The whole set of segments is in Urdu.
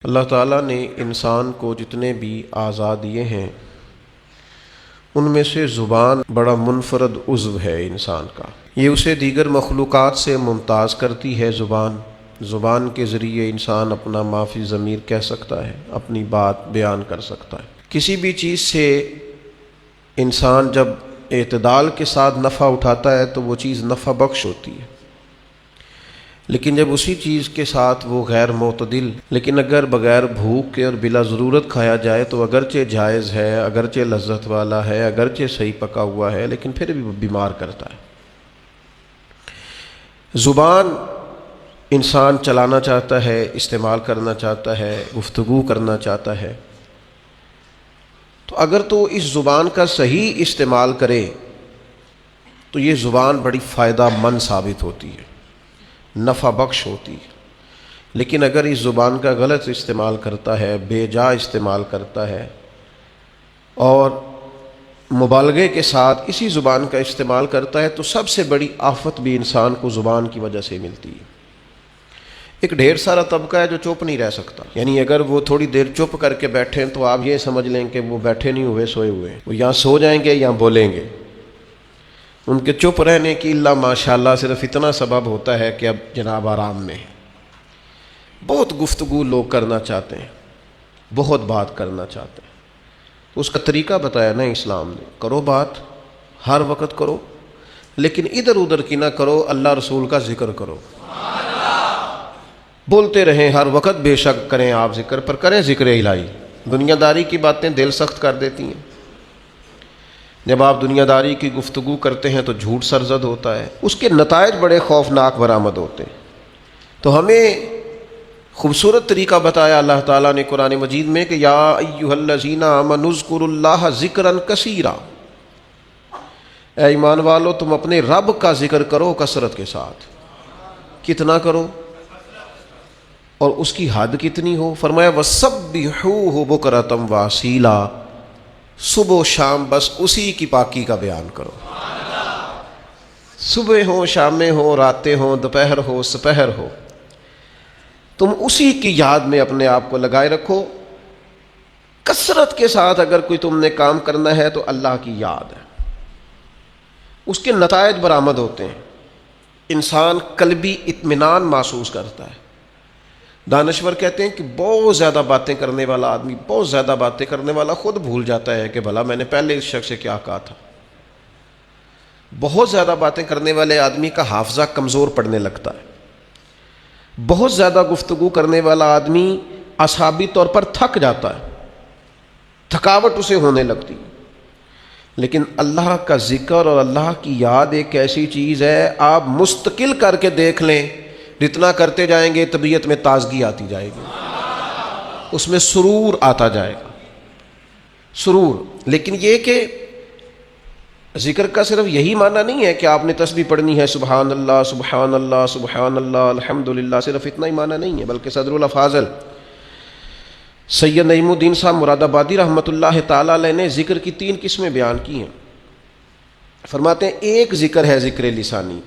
اللہ تعالیٰ نے انسان کو جتنے بھی اعضاء دیے ہیں ان میں سے زبان بڑا منفرد عضو ہے انسان کا۔ یہ اسے دیگر مخلوقات سے ممتاز کرتی ہے۔ زبان کے ذریعے انسان اپنا ما فی ضمیر کہہ سکتا ہے، اپنی بات بیان کر سکتا ہے۔ کسی بھی چیز سے انسان جب اعتدال کے ساتھ نفع اٹھاتا ہے تو وہ چیز نفع بخش ہوتی ہے، لیکن جب اسی چیز کے ساتھ وہ غیر معتدل، لیکن اگر بغیر بھوک کے اور بلا ضرورت کھایا جائے تو اگرچہ جائز ہے، اگرچہ لذت والا ہے، اگرچہ صحیح پکا ہوا ہے، لیکن پھر بھی بیمار کرتا ہے۔ زبان انسان چلانا چاہتا ہے، استعمال کرنا چاہتا ہے، گفتگو کرنا چاہتا ہے، تو اگر تو اس زبان کا صحیح استعمال کرے تو یہ زبان بڑی فائدہ مند ثابت ہوتی ہے، نفع بخش ہوتی ہے۔ لیکن اگر اس زبان کا غلط استعمال کرتا ہے، بے جا استعمال کرتا ہے اور مبالغے کے ساتھ اسی زبان کا استعمال کرتا ہے تو سب سے بڑی آفت بھی انسان کو زبان کی وجہ سے ملتی ہے۔ ایک ڈھیر سارا طبقہ ہے جو چپ نہیں رہ سکتا، یعنی اگر وہ تھوڑی دیر چپ کر کے بیٹھیں تو آپ یہ سمجھ لیں کہ وہ بیٹھے نہیں ہوئے، سوئے ہوئے، وہ یا سو جائیں گے یا بولیں گے۔ ان کے چپ رہنے کی اللہ ماشاءاللہ صرف اتنا سبب ہوتا ہے کہ اب جناب آرام میں ہے۔ بہت گفتگو لوگ کرنا چاہتے ہیں، بہت بات کرنا چاہتے ہیں، اس کا طریقہ بتایا نا اسلام نے، کرو بات، ہر وقت کرو، لیکن ادھر ادھر کی نہ کرو، اللہ رسول کا ذکر کرو۔ بولتے رہیں ہر وقت، بے شک کریں آپ ذکر، پر کریں ذکر الہی۔ دنیا داری کی باتیں دل سخت کر دیتی ہیں۔ جب آپ دنیا داری کی گفتگو کرتے ہیں تو جھوٹ سرزد ہوتا ہے، اس کے نتائج بڑے خوفناک برآمد ہوتے ہیں۔ تو ہمیں خوبصورت طریقہ بتایا اللہ تعالیٰ نے قرآن مجید میں کہ یا ایھا الذین آمنوا اذکروا اللہ ذکرا کثیرا، اے ایمان والو تم اپنے رب کا ذکر کرو کثرت کے ساتھ۔ کتنا کرو اور اس کی حد کتنی ہو؟ فرمایا وَسَبِّحُوهُ بُكْرَةً وَأَصِيلًا، صبح و شام بس اسی کی پاکی کا بیان کرو۔ صبح ہو، شامیں ہو، راتیں ہوں، دوپہر ہو، سپہر ہو، تم اسی کی یاد میں اپنے آپ کو لگائے رکھو۔ کثرت کے ساتھ اگر کوئی تم نے کام کرنا ہے تو اللہ کی یاد ہے، اس کے نتائج برآمد ہوتے ہیں۔ انسان قلبی اطمینان محسوس کرتا ہے۔ دانشور کہتے ہیں کہ بہت زیادہ باتیں کرنے والا آدمی، بہت زیادہ باتیں کرنے والا خود بھول جاتا ہے کہ بھلا میں نے پہلے اس شخص سے کیا کہا تھا۔ بہت زیادہ باتیں کرنے والے آدمی کا حافظہ کمزور پڑنے لگتا ہے۔ بہت زیادہ گفتگو کرنے والا آدمی اعصابی طور پر تھک جاتا ہے، تھکاوٹ اسے ہونے لگتی ہے۔ لیکن اللہ کا ذکر اور اللہ کی یاد ایک ایسی چیز ہے، آپ مستقل کر کے دیکھ لیں، جتنا کرتے جائیں گے طبیعت میں تازگی آتی جائے گی، اس میں سرور آتا جائے گا، سرور۔ لیکن یہ کہ ذکر کا صرف یہی معنی نہیں ہے کہ آپ نے تسبیح پڑھنی ہے، سبحان اللہ سبحان اللہ سبحان اللہ الحمدللہ، صرف اتنا ہی معنی نہیں ہے، بلکہ صدر الافاضل سید نعیم الدین صاحب مراد آبادی رحمۃ اللہ تعالی علیہ نے ذکر کی 3 قسمیں بیان کی ہیں۔ فرماتے ہیں ایک ذکر ہے ذکر لسانی،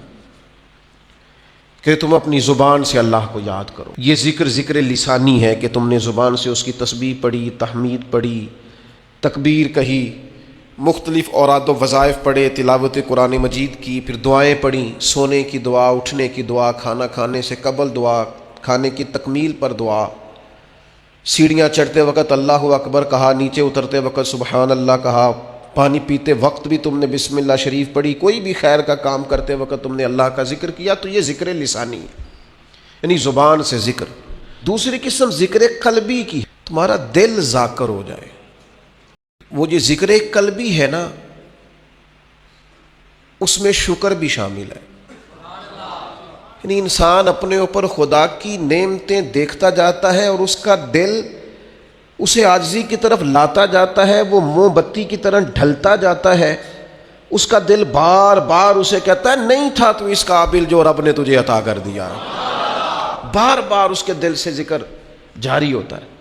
کہ تم اپنی زبان سے اللہ کو یاد کرو۔ یہ ذکر لسانی ہے کہ تم نے زبان سے اس کی تسبیح پڑھی، تحمید پڑھی، تکبیر کہی، مختلف اوراد و وظائف پڑھے، تلاوت قرآن مجید کی، پھر دعائیں پڑھی، سونے کی دعا، اٹھنے کی دعا، کھانا کھانے سے قبل دعا، کھانے کی تکمیل پر دعا، سیڑھیاں چڑھتے وقت اللہ اکبر کہا، نیچے اترتے وقت سبحان اللہ کہا، پانی پیتے وقت بھی تم نے بسم اللہ شریف پڑھی، کوئی بھی خیر کا کام کرتے وقت تم نے اللہ کا ذکر کیا، تو یہ ذکر لسانی ہے، یعنی زبان سے ذکر۔ دوسری قسم ذکر قلبی کی، تمہارا دل ذاکر ہو جائے۔ وہ جو ذکر قلبی ہے نا، اس میں شکر بھی شامل ہے، یعنی انسان اپنے اوپر خدا کی نعمتیں دیکھتا جاتا ہے اور اس کا دل اسے عاجزی کی طرف لاتا جاتا ہے، وہ موم بتی کی طرح ڈھلتا جاتا ہے، اس کا دل بار بار اسے کہتا ہے نہیں تھا تو اس قابل جو رب نے تجھے عطا کر دیا۔ بار بار اس کے دل سے ذکر جاری ہوتا ہے،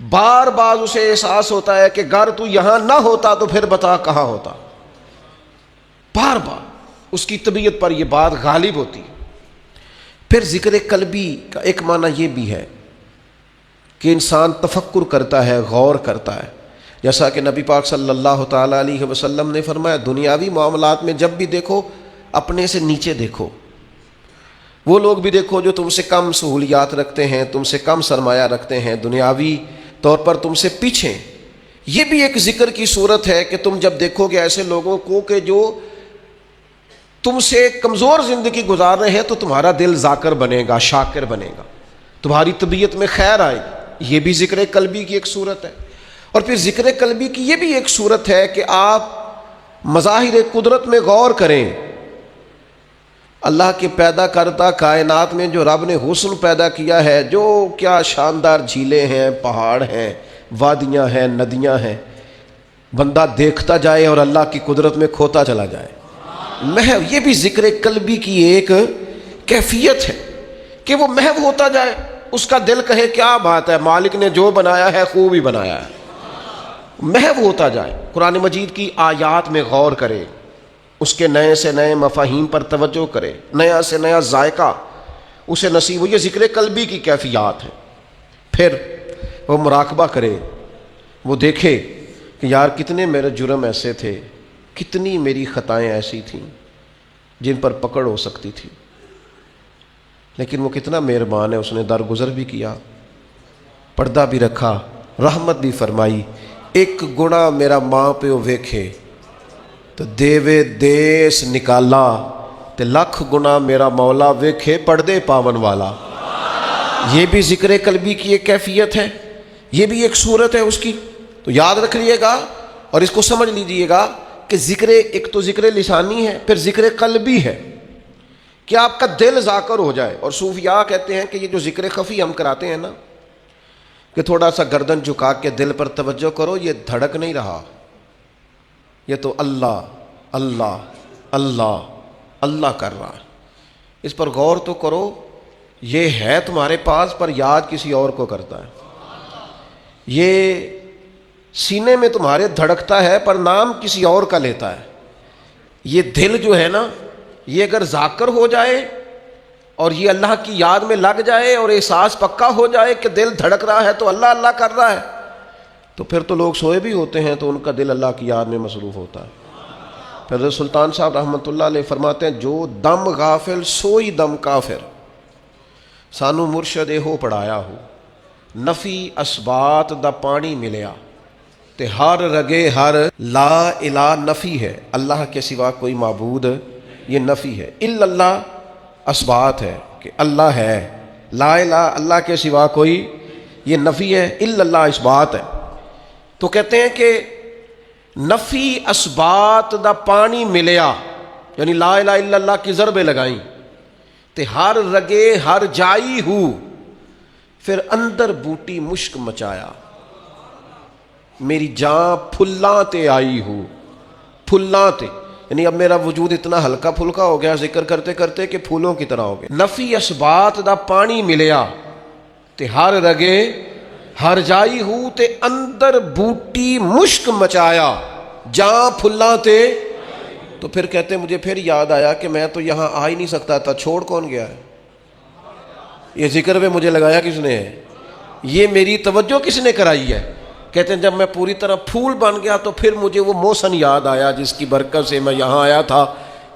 بار بار اسے احساس ہوتا ہے کہ اگر تو یہاں نہ ہوتا تو پھر بتا کہاں ہوتا۔ بار بار اس کی طبیعت پر یہ بات غالب ہوتی ہے۔ پھر ذکر قلبی کا ایک معنی یہ بھی ہے کہ انسان تفکر کرتا ہے، غور کرتا ہے. جیسا کہ نبی پاک صلی اللہ تعالیٰ علیہ وسلم نے فرمایا دنیاوی معاملات میں جب بھی دیکھو اپنے سے نیچے دیکھو. وہ لوگ بھی دیکھو جو تم سے کم سہولیات رکھتے ہیں، تم سے کم سرمایہ رکھتے ہیں، دنیاوی طور پر تم سے پیچھے. یہ بھی ایک ذکر کی صورت ہے کہ تم جب دیکھو گے ایسے لوگوں کو کہ جو تم سے کمزور زندگی گزار رہے ہیں تو تمہارا دل ذاکر بنے گا، شاکر بنے گا، تمہاری طبیعت میں خیر آئے گی. یہ بھی ذکر قلبی کی ایک صورت ہے. اور پھر ذکر قلبی کی یہ بھی ایک صورت ہے کہ آپ مظاہر قدرت میں غور کریں. اللہ کے پیدا کردہ کائنات میں جو رب نے حسن پیدا کیا ہے، جو کیا شاندار جھیلیں ہیں، پہاڑ ہیں، وادیاں ہیں، ندیاں ہیں، بندہ دیکھتا جائے اور اللہ کی قدرت میں کھوتا چلا جائے. محو یہ بھی ذکر قلبی کی ایک کیفیت ہے کہ وہ محو ہوتا جائے، اس کا دل کہے کیا بات ہے، مالک نے جو بنایا ہے خوب ہی بنایا ہے. محو ہوتا جائے، قرآن مجید کی آیات میں غور کرے، اس کے نئے سے نئے مفاہیم پر توجہ کرے، نیا سے نیا ذائقہ اسے نصیب ہو. یہ ذکر قلبی کی کیفیات ہے. پھر وہ مراقبہ کرے، وہ دیکھے کہ یار کتنے میرے جرم ایسے تھے، کتنی میری خطائیں ایسی تھیں جن پر پکڑ ہو سکتی تھی، لیکن وہ کتنا مہربان ہے، اس نے درگزر بھی کیا، پردہ بھی رکھا، رحمت بھی فرمائی. ایک گناہ میرا ماں پیو ویکھے تو دیوے دیس نکالا، تے لکھ گناہ میرا مولا ویکھے پردے پاون والا. یہ بھی ذکر قلبی کی ایک کیفیت ہے، یہ بھی ایک صورت ہے اس کی. تو یاد رکھ لیے گا اور اس کو سمجھ لیجئے گا کہ ذکر ایک تو ذکر لسانی ہے، پھر ذکر قلبی ہے کہ آپ کا دل ذاکر ہو جائے. اور صوفیاء کہتے ہیں کہ یہ جو ذکر خفی ہم کراتے ہیں نا، کہ تھوڑا سا گردن جھکا کے دل پر توجہ کرو، یہ دھڑک نہیں رہا، یہ تو اللہ اللہ اللہ اللہ کر رہا ہے. اس پر غور تو کرو، یہ ہے تمہارے پاس پر یاد کسی اور کو کرتا ہے. یہ سینے میں تمہارے دھڑکتا ہے پر نام کسی اور کا لیتا ہے. یہ دل جو ہے نا، یہ اگر ذاکر ہو جائے اور یہ اللہ کی یاد میں لگ جائے اور احساس پکا ہو جائے کہ دل دھڑک رہا ہے تو اللہ اللہ کر رہا ہے، تو پھر تو لوگ سوئے بھی ہوتے ہیں تو ان کا دل اللہ کی یاد میں مصروف ہوتا ہے. پھر سلطان صاحب رحمۃ اللہ علیہ فرماتے ہیں جو دم غافل سوئی دم کافر، سانو مرشد ہو پڑھایا ہو، نفی اسبات دا پانی ملیا، تے ہر رگے ہر لا الہ نفی ہے، اللہ کے سوا کوئی معبود یہ نفی ہے. الا اللہ اسبات ہے کہ اللہ ہے، لا الہ اللہ کے سوا کوئی یہ نفی ہے، الا اللہ اسبات ہے. تو کہتے ہیں کہ نفی اسبات دا پانی ملیا، یعنی لا الہ الا اللہ کی ضربیں لگائیں، تے ہر رگے ہر جائی ہو، پھر اندر بوٹی مشک مچایا، میری جان پھلاں تے آئی ہو، پھلاں تے، یعنی اب میرا وجود اتنا ہلکا پھلکا ہو گیا ذکر کرتے کرتے کہ پھولوں کی طرح ہو گیا. نفی اسبات دا پانی ملیا تے ہر رگے ہر جائی ہو، تے اندر بوٹی مشک مچایا، جان پھلاں تے. تو پھر کہتے مجھے پھر یاد آیا کہ میں تو یہاں آ ہی نہیں سکتا تھا، چھوڑ کون گیا ہے؟ یہ ذکر پہ مجھے لگایا کس نے ہے؟ یہ میری توجہ کس نے کرائی ہے؟ کہتے ہیں جب میں پوری طرح پھول بن گیا تو پھر مجھے وہ موسن یاد آیا جس کی برکت سے میں یہاں آیا تھا.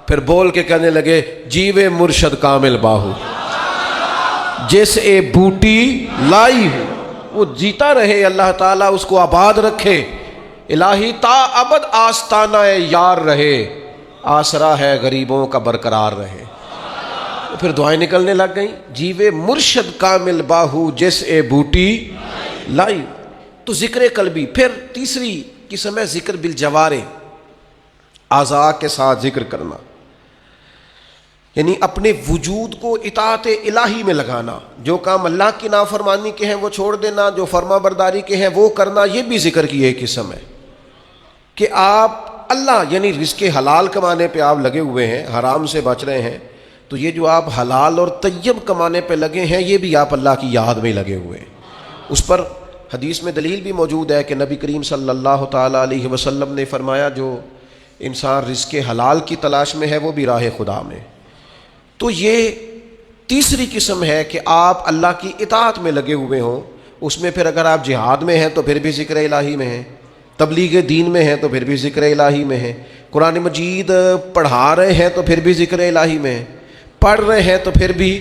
پھر بول کے کہنے لگے جیوے مرشد کامل باہو، جس اے بوٹی لائی ہو، وہ جیتا رہے، اللہ تعالیٰ اس کو آباد رکھے. الہی تا ابد آستانہ یار رہے، آسرا ہے غریبوں کا برقرار رہے. پھر دعائیں نکلنے لگ گئیں، جیوے مرشد کامل باہو جس اے بوٹی لائی. تو ذکر قلبی. پھر تیسری قسم ہے ذکر بالجوارے، اعضاء کے ساتھ ذکر کرنا، یعنی اپنے وجود کو اطاعت الہی میں لگانا. جو کام اللہ کی نافرمانی کے ہیں وہ چھوڑ دینا، جو فرما برداری کے ہیں وہ کرنا. یہ بھی ذکر کی ایک قسم ہے کہ آپ اللہ یعنی رزق حلال کمانے پہ آپ لگے ہوئے ہیں، حرام سے بچ رہے ہیں، تو یہ جو آپ حلال اور طیب کمانے پہ لگے ہیں یہ بھی آپ اللہ کی یاد میں لگے ہوئے ہیں. اس پر حدیث میں دلیل بھی موجود ہے کہ نبی کریم صلی اللہ تعالیٰ علیہ وسلم نے فرمایا جو انسان رزق حلال کی تلاش میں ہے وہ بھی راہ خدا میں. تو یہ تیسری قسم ہے کہ آپ اللہ کی اطاعت میں لگے ہوئے ہوں اس میں پھر اگر آپ جہاد میں ہیں تو پھر بھی ذکر الہی میں ہیں، تبلیغ دین میں ہیں تو پھر بھی ذکر الہی میں ہیں، قرآن مجید پڑھا رہے ہیں تو پھر بھی ذکر الہی میں ہیں، پڑھ رہے ہیں تو پھر بھی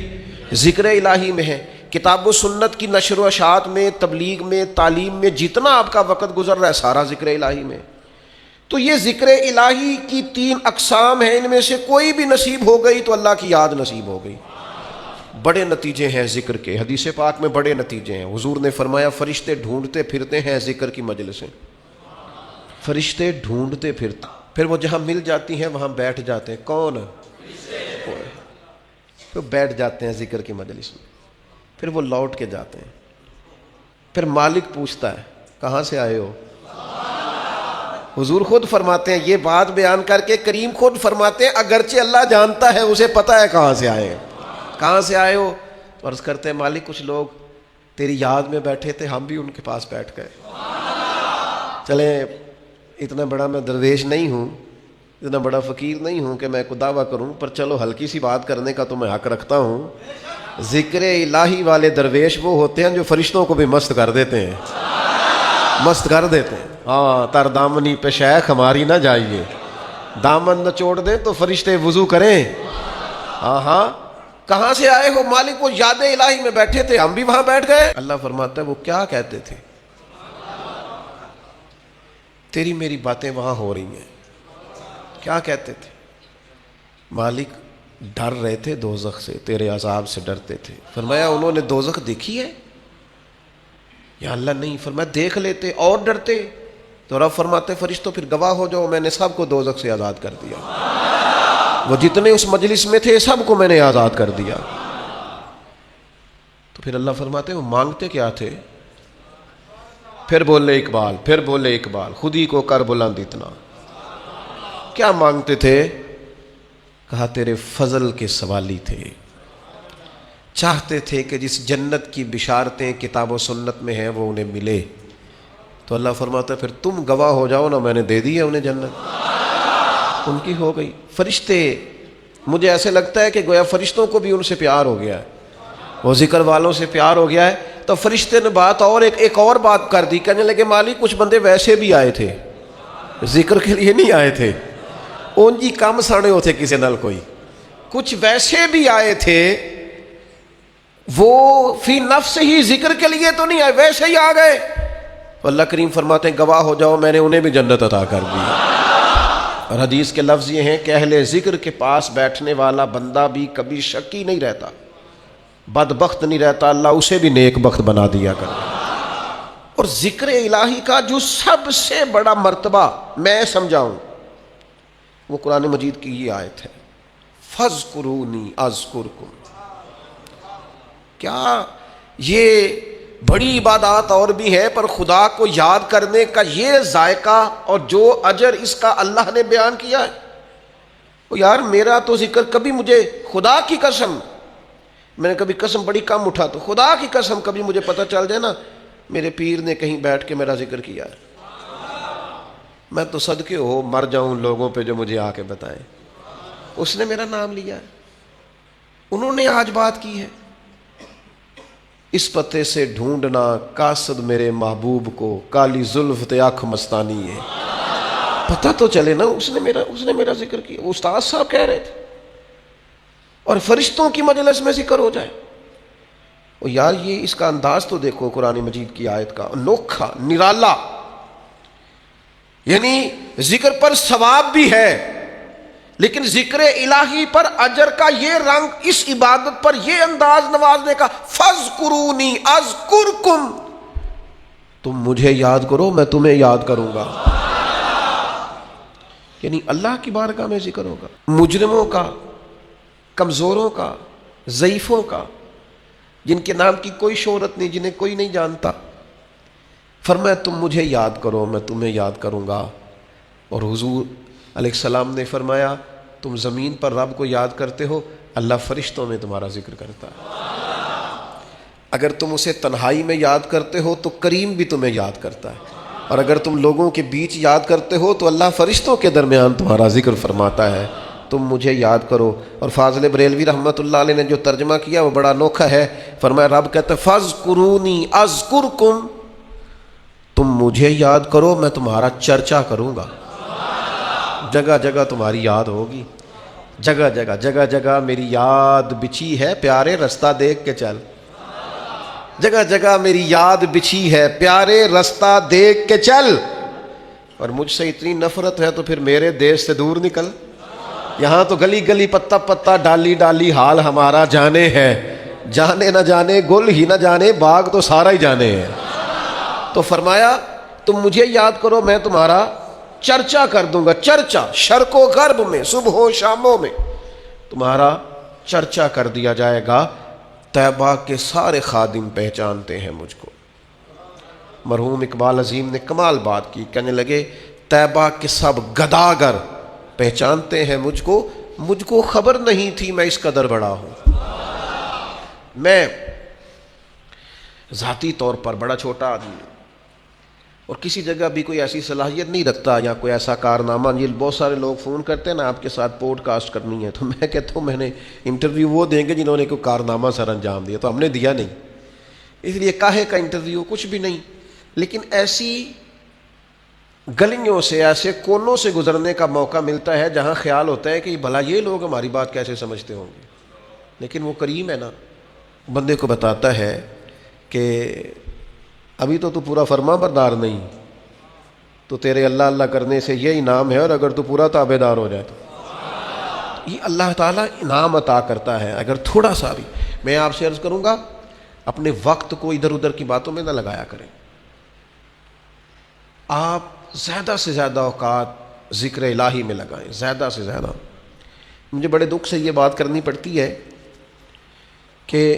ذکر الہی میں ہیں، کتاب و سنت کی نشر و اشاعت میں، تبلیغ میں، تعلیم میں جتنا آپ کا وقت گزر رہا ہے سارا ذکر الہی میں۔ تو یہ ذکر الہی کی 3 اقسام ہیں، ان میں سے کوئی بھی نصیب ہو گئی تو اللہ کی یاد نصیب ہو گئی۔ بڑے نتیجے ہیں ذکر کے، حدیث پاک میں بڑے نتیجے ہیں۔ حضور نے فرمایا فرشتے ڈھونڈتے پھرتے ہیں ذکر کی مجلسیں، فرشتے ڈھونڈتے پھرتے، پھر وہ جہاں مل جاتی ہیں وہاں بیٹھ جاتے ہیں۔ کون؟ پھر بیٹھ جاتے ہیں ذکر کی مجلس میں، پھر وہ لوٹ کے جاتے ہیں، پھر مالک پوچھتا ہے کہاں سے آئے ہو؟ حضور خود فرماتے ہیں، یہ بات بیان کر کے کریم خود فرماتے ہیں اگرچہ اللہ جانتا ہے، اسے پتہ ہے کہاں سے آئے ہیں، کہاں سے آئے ہو؟ عرض کرتے ہیں مالک کچھ لوگ تیری یاد میں بیٹھے تھے، ہم بھی ان کے پاس بیٹھ گئے۔ چلیں اتنا بڑا میں درویش نہیں ہوں، اتنا بڑا فقیر نہیں ہوں کہ میں کوئی دعویٰ کروں، پر چلو ہلکی سی بات کرنے کا تو میں حق رکھتا ہوں۔ ذکر الہی والے درویش وہ ہوتے ہیں جو فرشتوں کو بھی مست کر دیتے ہیں، مست کر دیتے ہیں۔ ہاں، تر دامنی پہ شیخ ہماری نہ جائیے، دامن نہ چھوڑ دیں تو فرشتے وضو کریں۔ ہاں ہاں، کہاں سے آئے ہو؟ مالک وہ یاد الہی میں بیٹھے تھے، ہم بھی وہاں بیٹھ گئے۔ اللہ فرماتا ہے وہ کیا کہتے تھے؟ تیری میری باتیں وہاں ہو رہی ہیں، کیا کہتے تھے؟ مالک ڈر رہے تھے دوزخ سے، تیرے عذاب سے ڈرتے تھے۔ فرمایا انہوں نے دوزخ دیکھی ہے؟ یا اللہ نہیں۔ فرمایا دیکھ لیتے اور ڈرتے؟ تو رب فرماتے فرشتوں پھر گواہ ہو جاؤ، میں نے سب کو دوزخ سے آزاد کر دیا، وہ جتنے اس مجلس میں تھے سب کو میں نے آزاد کر دیا۔ تو پھر اللہ فرماتے وہ مانگتے کیا تھے؟ پھر بولے اقبال، پھر بولے اقبال، خود ہی کو کر بلند اتنا، کیا مانگتے تھے؟ کہا تیرے فضل کے سوالی تھے، چاہتے تھے کہ جس جنت کی بشارتیں کتاب و سنت میں ہیں وہ انہیں ملے۔ تو اللہ فرماتا ہے پھر تم گواہ ہو جاؤ نا، میں نے دے دی ہے انہیں جنت، ان کی ہو گئی۔ فرشتے، مجھے ایسے لگتا ہے کہ گویا فرشتوں کو بھی ان سے پیار ہو گیا ہے، وہ ذکر والوں سے پیار ہو گیا ہے۔ تو فرشتے نے بات اور ایک اور بات کر دی، کہنے لگے مالک کچھ بندے ویسے بھی آئے تھے، ذکر کے لیے نہیں آئے تھے، اون جی کم ساڑے ہوتے کسی نال کوئی، کچھ ویسے بھی آئے تھے، وہ فی نفس ہی ذکر کے لیے تو نہیں آئے، ویسے ہی آ گئے۔ اللہ کریم فرماتے ہیں گواہ ہو جاؤ میں نے انہیں بھی جنت عطا کر دی۔ اور حدیث کے لفظ یہ ہیں کہ اہل ذکر کے پاس بیٹھنے والا بندہ بھی کبھی شکی نہیں رہتا، بدبخت نہیں رہتا، اللہ اسے بھی نیک بخت بنا دیا کرتا۔ اور ذکر الہی کا جو سب سے بڑا مرتبہ میں سمجھاؤں وہ قرآن مجید کی یہ آیت ہے، فَاذْكُرُونِي أَذْكُرْكُمْ۔ کیا یہ بڑی عبادات اور بھی ہے، پر خدا کو یاد کرنے کا یہ ذائقہ اور جو اجر اس کا اللہ نے بیان کیا ہے، وہ یار میرا تو ذکر کبھی مجھے خدا کی قسم، میں نے کبھی قسم بڑی کم اٹھا، تو خدا کی قسم کبھی مجھے پتہ چل جائے نا میرے پیر نے کہیں بیٹھ کے میرا ذکر کیا ہے، میں تو صدقے ہو مر جاؤں لوگوں پہ جو مجھے آ کے بتائیں اس نے میرا نام لیا ہے، انہوں نے آج بات کی ہے۔ اس پتے سے ڈھونڈنا قاصد میرے محبوب کو، کالی زلف تے آنکھ مستانی ہے، پتہ تو چلے نا اس نے میرا ذکر کیا۔ استاد صاحب کہہ رہے تھے، اور فرشتوں کی مجلس میں ذکر ہو جائے، اور یار یہ اس کا انداز تو دیکھو قرآن مجید کی آیت کا، انوکھا نرالا، یعنی ذکر پر ثواب بھی ہے، لیکن ذکر الہی پر اجر کا یہ رنگ، اس عبادت پر یہ انداز نوازنے کا، فَاذْكُرُونِي أَذْكُرْكُمْ، تم مجھے یاد کرو میں تمہیں یاد کروں گا، یعنی اللہ کی بارگاہ میں ذکر ہوگا، مجرموں کا، کمزوروں کا، ضعیفوں کا، جن کے نام کی کوئی شہرت نہیں، جنہیں کوئی نہیں جانتا، فرمایا تم مجھے یاد کرو میں تمہیں یاد کروں گا۔ اور حضور علیہ السلام نے فرمایا تم زمین پر رب کو یاد کرتے ہو، اللہ فرشتوں میں تمہارا ذکر کرتا ہے، اگر تم اسے تنہائی میں یاد کرتے ہو تو کریم بھی تمہیں یاد کرتا ہے، اور اگر تم لوگوں کے بیچ یاد کرتے ہو تو اللہ فرشتوں کے درمیان تمہارا ذکر فرماتا ہے۔ تم مجھے یاد کرو. اور فاضل بریلوی رحمۃ اللہ علیہ نے جو ترجمہ کیا وہ بڑا انوکھا ہے. فرمایا رب کہتا ہے فاذکرونی اذکرکم، تم مجھے یاد کرو میں تمہارا چرچا کروں گا. جگہ جگہ تمہاری یاد ہوگی، جگہ جگہ جگہ جگہ میری یاد بچھی ہے پیارے رستہ دیکھ کے چل. جگہ جگہ میری یاد بچھی ہے پیارے رستہ دیکھ کے چل. اور مجھ سے اتنی نفرت ہے تو پھر میرے دیش سے دور نکل. یہاں تو گلی گلی پتا پتا ڈالی ڈالی حال ہمارا جانے ہے. جانے نہ جانے گل ہی نہ جانے باغ تو سارا ہی جانے ہے. تو فرمایا تم مجھے یاد کرو میں تمہارا چرچا کر دوں گا. چرچا شرق و غرب میں صبح و شاموں میں تمہارا چرچا کر دیا جائے گا. طیبہ کے سارے خادم پہچانتے ہیں مجھ کو. مرحوم اقبال عظیم نے کمال بات کی، کہنے لگے طیبہ کے سب گداگر پہچانتے ہیں مجھ کو خبر نہیں تھی میں اس قدر بڑا ہوں. میں ذاتی طور پر بڑا چھوٹا آدمی ہوں اور کسی جگہ بھی کوئی ایسی صلاحیت نہیں رکھتا یا کوئی ایسا کارنامہ. یہ بہت سارے لوگ فون کرتے ہیں نا آپ کے ساتھ پوڈ کاسٹ کرنی ہے، تو میں کہتا ہوں میں نے انٹرویو وہ دیں گے جنہوں نے کوئی کارنامہ سر انجام دیا، تو ہم نے دیا نہیں، اس لیے کاہے کا انٹرویو، کچھ بھی نہیں. لیکن ایسی گلیوں سے ایسے کونوں سے گزرنے کا موقع ملتا ہے جہاں خیال ہوتا ہے کہ بھلا یہ لوگ ہماری بات کیسے سمجھتے ہوں گے. لیکن وہ کریم ہے نا، بندے کو بتاتا ہے کہ ابھی تو پورا فرما بردار نہیں، تو تیرے اللہ اللہ کرنے سے یہ انعام ہے، اور اگر تو پورا تابع دار ہو جائے تو یہ اللہ تعالیٰ انعام عطا کرتا ہے اگر تھوڑا سا بھی. میں آپ سے عرض کروں گا اپنے وقت کو ادھر ادھر کی باتوں میں نہ لگایا کریں. آپ زیادہ سے زیادہ اوقات ذکر الہی میں لگائیں، زیادہ سے زیادہ. مجھے بڑے دکھ سے یہ بات کرنی پڑتی ہے کہ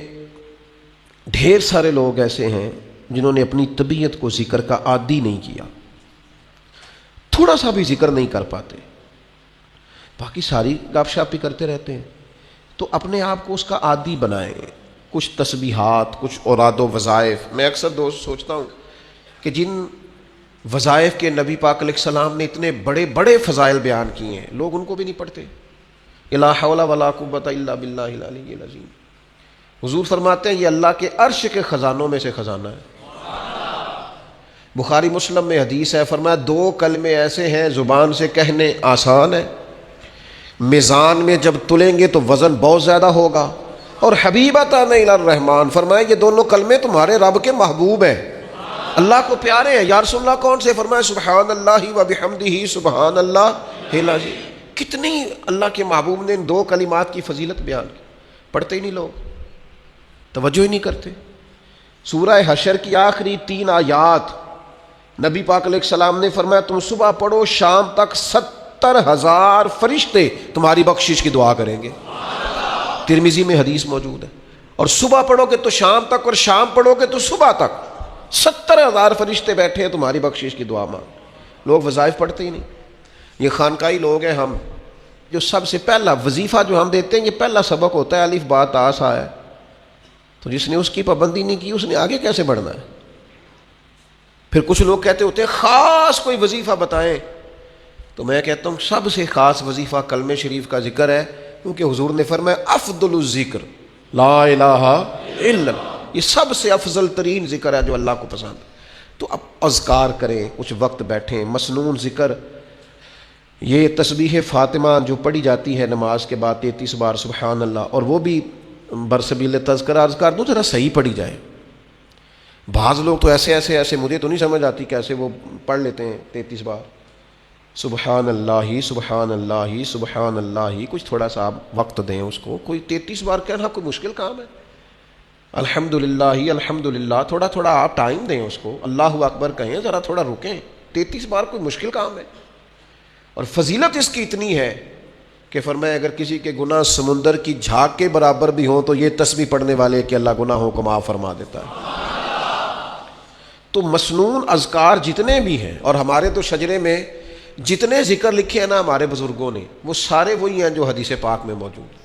ڈھیر سارے لوگ ایسے ہیں جنہوں نے اپنی طبیعت کو ذکر کا عادی نہیں کیا، تھوڑا سا بھی ذکر نہیں کر پاتے، باقی ساری گپ شپ ہی کرتے رہتے ہیں. تو اپنے آپ کو اس کا عادی بنائیں. کچھ تسبیحات، کچھ اوراد و وظائف. میں اکثر دوست سوچتا ہوں کہ جن وظائف کے نبی پاک علیہ السلام نے اتنے بڑے بڑے فضائل بیان کیے ہیں، لوگ ان کو بھی نہیں پڑھتے. لا حول ولا قوت الا باللہ العلی العظیم. حضور فرماتے ہیں یہ اللہ کے عرش کے خزانوں میں سے خزانہ ہے. بخاری مسلم میں حدیث ہے، فرمایا دو کلمے ایسے ہیں زبان سے کہنے آسان ہے، میزان میں جب تلیں گے تو وزن بہت زیادہ ہوگا. اور حبیبتان الی الرحمن، فرمایا یہ دونوں کلمے تمہارے رب کے محبوب ہیں، اللہ کو پیارے ہیں. یا رسول اللہ کون سے؟ فرمایا سبحان اللہ و بحمدہ سبحان اللہ العظیم. کتنی اللہ کے محبوب نے ان دو کلمات کی فضیلت بیان کی، پڑھتے ہی نہیں لوگ، توجہ ہی نہیں کرتے. سورہ حشر کی آخری 3 آیات نبی پاک علیہ السلام نے فرمایا تم صبح پڑھو شام تک 70,000 فرشتے تمہاری بخشش کی دعا کریں گے. ترمذی میں حدیث موجود ہے. اور صبح پڑھو گے تو شام تک، اور شام پڑھو گے تو صبح تک 70,000 فرشتے بیٹھے ہیں تمہاری بخشش کی دعا مانگ. لوگ وظائف پڑھتے ہی نہیں. یہ خانقاہی لوگ ہیں ہم، جو سب سے پہلا وظیفہ جو ہم دیتے ہیں یہ پہلا سبق ہوتا ہے الف با تا سا ہے. تو جس نے اس کی پابندی نہیں کی اس نے آگے کیسے بڑھنا ہے؟ پھر کچھ لوگ کہتے ہوتے ہیں خاص کوئی وظیفہ بتائیں، تو میں کہتا ہوں سب سے خاص وظیفہ کلمہ شریف کا ذکر ہے، کیونکہ حضور نے فرمایا افضل الذکر لا الہ الا اللہ. یہ سب سے افضل ترین ذکر ہے جو اللہ کو پسند. تو اب اذکار کریں، کچھ وقت بیٹھیں. مسنون ذکر یہ تسبیح فاطمہ جو پڑھی جاتی ہے نماز کے بعد 33 بار سبحان اللہ، اور وہ بھی برسبیل تذکرہ اذکار دو ذرا صحیح پڑھی جائے. بعض لوگ تو ایسے مجھے تو نہیں سمجھ آتی کیسے وہ پڑھ لیتے ہیں 33 بار سبحان اللہ سبحان اللہ سبحان اللہ. کچھ تھوڑا سا آپ وقت دیں اس کو. کوئی 33 بار کہنا کوئی مشکل کام ہے؟ الحمدللہ الحمدللہ تھوڑا تھوڑا آپ ٹائم دیں اس کو. اللہ اکبر کہیں ذرا تھوڑا رکیں. 33 بار کوئی مشکل کام ہے؟ اور فضیلت اس کی اتنی ہے کہ فرمایا اگر کسی کے گناہ سمندر کی جھاگ کے برابر بھی ہوں تو یہ تسبیح پڑھنے والے کہ اللہ گناہوں کو معاف فرما دیتا ہے. تو مسنون اذکار جتنے بھی ہیں، اور ہمارے تو شجرے میں جتنے ذکر لکھے ہیں نا ہمارے بزرگوں نے، وہ سارے وہی ہیں جو حدیث پاک میں موجود ہیں.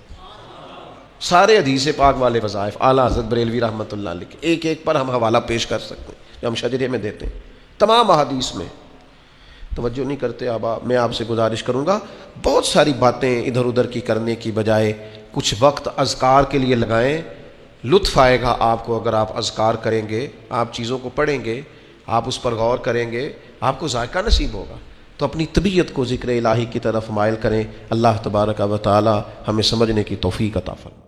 سارے حدیث پاک والے وظائف اعلیٰ حضرت بریلوی رحمۃ اللہ علیہ ایک ایک پر ہم حوالہ پیش کر سکتے ہیں جو ہم شجرے میں دیتے ہیں. تمام احادیث میں توجہ نہیں کرتے آبا. میں آپ سے گزارش کروں گا بہت ساری باتیں ادھر ادھر کی کرنے کی بجائے کچھ وقت اذکار کے لیے لگائیں. لطف آئے گا آپ کو اگر آپ اذکار کریں گے, آپ چیزوں کو پڑھیں گے, آپ اس پر غور کریں گے, آپ کو ذائقہ نصیب ہوگا. تو اپنی طبیعت کو ذکر الہی کی طرف مائل کریں. اللہ تبارک و تعالی ہمیں سمجھنے کی توفیق عطا فرمائے.